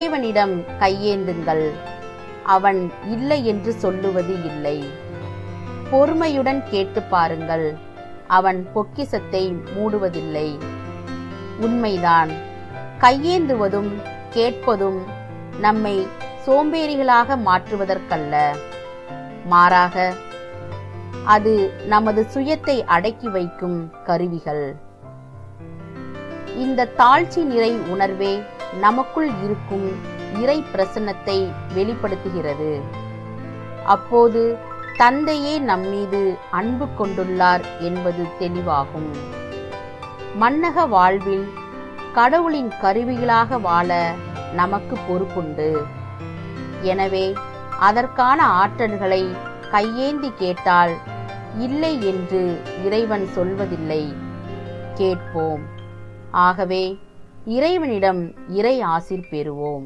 இறைவனிடம் கையேந்துங்கள், அவன் இல்லை என்று சொல்லுவது இல்லை. பொறுமையுடன் கேட்டு பாருங்கள், அவன் பொக்கிஷத்தை மூடுவதில்லை. உண்மைதான், கையேந்துவதும் கேட்பதும் நம்மை சோம்பேறிகளாக மாற்றுவதற்கல்ல, மாறாக அது நமது சுயத்தை அடக்கி வைக்கும் கருவிகள். இந்த தாழ்ச்சி நிறை உணர்வே நமக்குள் இருக்கும் இறை பிரசன்னத்தை வெளிப்படுத்துகிறது. அப்போது தந்தையே நம்மீது அன்பு கொண்டுள்ளார் என்பது தெளிவாகும். மன்னக வாழ்வில் கடவுளின் கருவிகளாக வாழ நமக்கு பொறுப்புண்டு. எனவே அதற்கான ஆற்றல்களை கையேந்தி கேட்டால் இல்லை என்று இறைவன் சொல்வதில்லை. கேட்போம். ஆகவே இறைவனிடம் இறை ஆசீர் பெறுவோம்.